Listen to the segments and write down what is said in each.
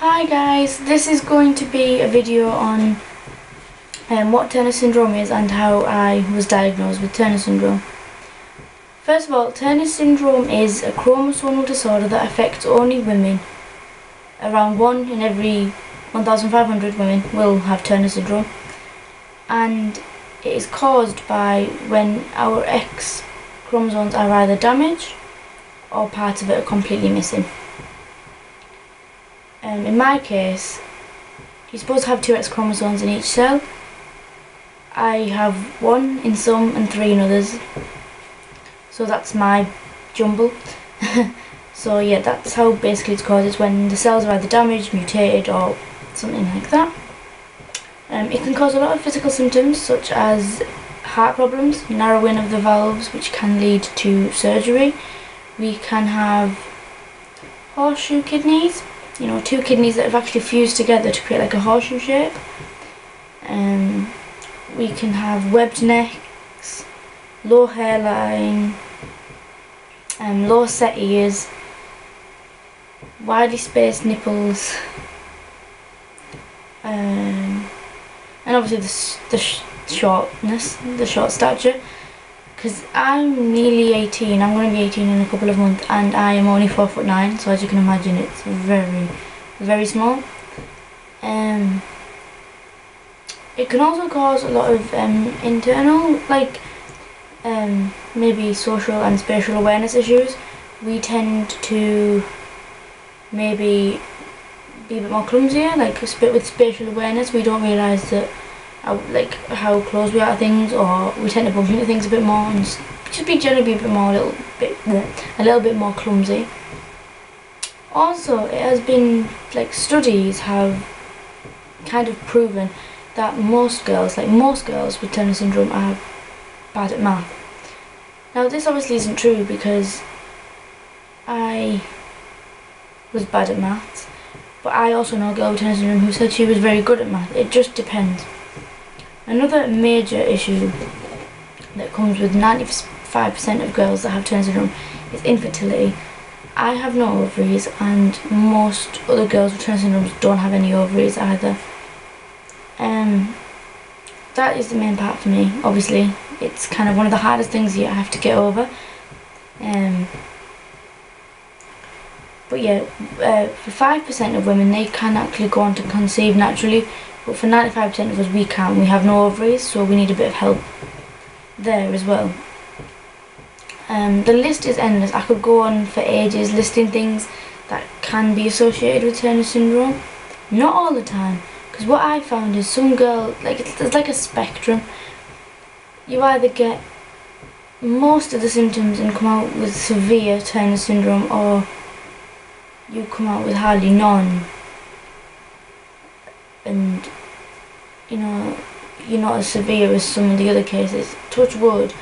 Hi guys, this is going to be a video on what Turner syndrome is and how I was diagnosed with Turner syndrome. First of all, Turner syndrome is a chromosomal disorder that affects only women. Around 1 in every 1,500 women will have Turner syndrome, and it is caused by when our X chromosomes are either damaged or parts of it are completely missing. In my case, you're supposed to have 2 X chromosomes in each cell. I have 1 in some and 3 in others, so that's my jumble. So yeah, that's how basically it's caused. It's when the cells are either damaged, mutated, or something like that. It can cause a lot of physical symptoms such as heart problems, narrowing of the valves, which can lead to surgery. We can have horseshoe kidneys, 2 kidneys that have actually fused together to create like a horseshoe shape. We can have webbed necks, low hairline, low set ears, widely spaced nipples, and obviously the short stature. Because I'm nearly 18, I'm going to be 18 in a couple of months, and I am only 4'9", so as you can imagine, it's very, very small. It can also cause a lot of internal, maybe social and spatial awareness issues. We tend to maybe be a bit more clumsier, with spatial awareness. We don't realise that how close we are to things, or we tend to bump into things a bit more, and just be generally a little bit more clumsy. Also, it has been studies have kind of proven that most girls with Turner syndrome are bad at math. Now this obviously isn't true, because I was bad at maths, but I also know a girl with Turner syndrome who said she was very good at math. It just depends. Another major issue that comes with 95% of girls that have Turner syndrome is infertility. I have no ovaries, and most other girls with Turner syndrome don't have any ovaries either. That is the main part for me. Obviously, it's kind of one of the hardest things you have to get over. But yeah, for 5% of women, they can actually go on to conceive naturally. But for 95% of us, we can't. We have no ovaries, so we need a bit of help there as well. The list is endless. I could go on for ages listing things that can be associated with Turner syndrome. Not all the time, because what I found is some girls, it's like a spectrum. You either get most of the symptoms and come out with severe Turner syndrome, or you come out with hardly none. And you're not as severe as some of the other cases. Touch wood,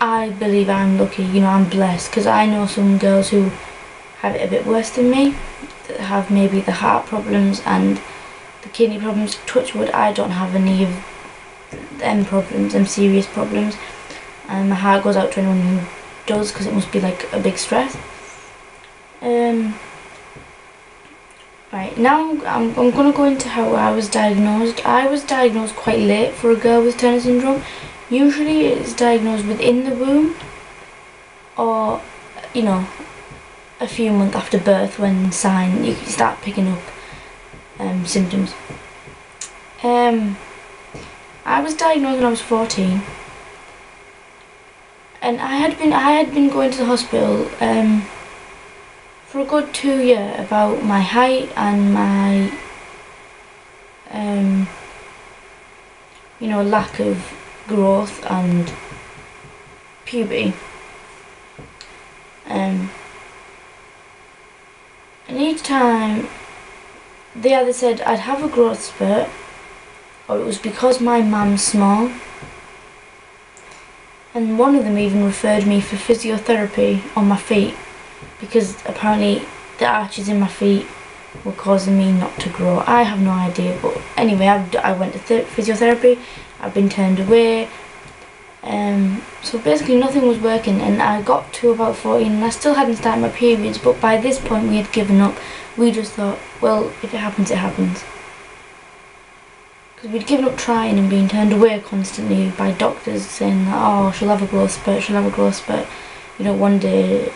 I believe I'm lucky, I'm blessed, because I know some girls who have it a bit worse than me, that have maybe the heart problems and the kidney problems. Touch wood, I don't have any of them problems, them serious problems, and my heart goes out to anyone who does, because it must be like a big stress. Right, now I'm going to go into how I was diagnosed. I was diagnosed quite late for a girl with Turner syndrome. Usually it's diagnosed within the womb, or a few months after birth, when you start picking up symptoms. I was diagnosed when I was 14, and I had been going to the hospital for a good 2 years about my height and my lack of growth and puberty. And each time they either said I'd have a growth spurt, or it was because my mum's small. And one of them even referred me for physiotherapy on my feet, because apparently the arches in my feet were causing me not to grow. I have no idea, but anyway, I went to physiotherapy. I've been turned away. So basically nothing was working, and I got to about 14 and I still hadn't started my periods, but by this point we had given up. We just thought, well, if it happens, it happens. Because we'd given up trying and being turned away constantly by doctors saying that, oh, she'll have a growth spurt, she'll have a growth spurt. You know, one day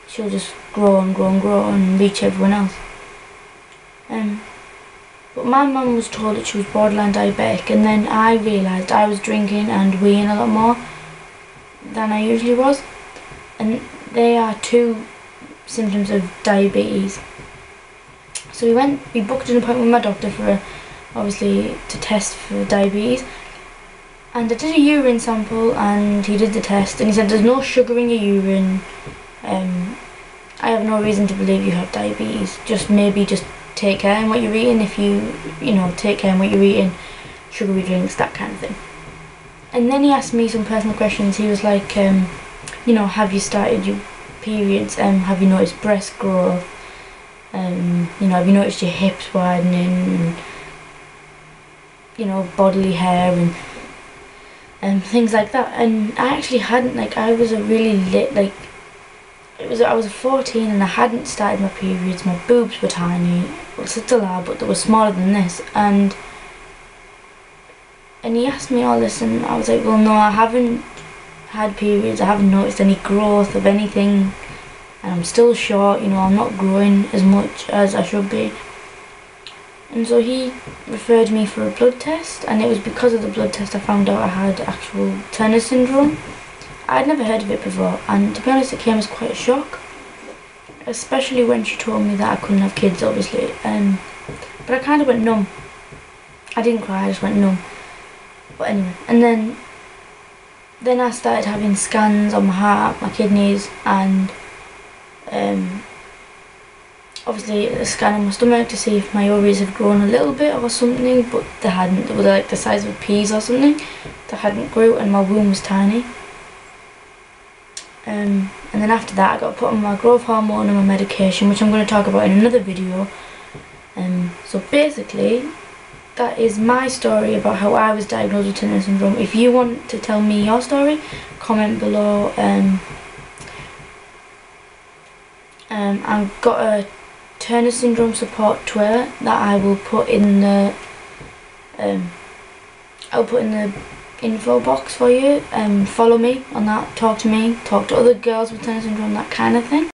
she'll just grow and grow and grow and reach everyone else. But my mum was told that she was borderline diabetic, and then I realised I was drinking and weighing a lot more than I usually was. And they are two symptoms of diabetes. So we booked an appointment with my doctor for obviously to test for diabetes, and I did a urine sample and he did the test and he said there's no sugar in your urine. I have no reason to believe you have diabetes, just take care in what you're eating. If you take care in what you're eating, sugary drinks, that kind of thing. And then he asked me some personal questions. He was like, have you started your periods? Have you noticed breast growth? Have you noticed your hips widening? And, bodily hair and things like that. And I actually hadn't, I was a really I was 14 and I hadn't started my periods. My boobs were tiny, well, still are, but they were smaller than this. And he asked me all this, and I was like, well, no, I haven't had periods. I haven't noticed any growth of anything, and I'm still short. I'm not growing as much as I should be. And so he referred me for a blood test, and it was because of the blood test I found out I had actual Turner syndrome. I'd never heard of it before, and to be honest, it came as quite a shock, especially when she told me that I couldn't have kids, obviously. But I kind of went numb. I didn't cry, I just went numb. But anyway, and then I started having scans on my heart, my kidneys, and obviously a scan on my stomach to see if my ovaries had grown a little bit or something, but they hadn't. They were like the size of peas or something. They hadn't grew, and my womb was tiny. And then after that I got put on my growth hormone and my medication, which I'm going to talk about in another video. So basically, that is my story about how I was diagnosed with Turner syndrome. If you want to tell me your story, comment below. I've got a Turner syndrome support Twitter that I will put in the info box for you. Follow me on that, talk to me, talk to other girls with Turner syndrome, that kind of thing.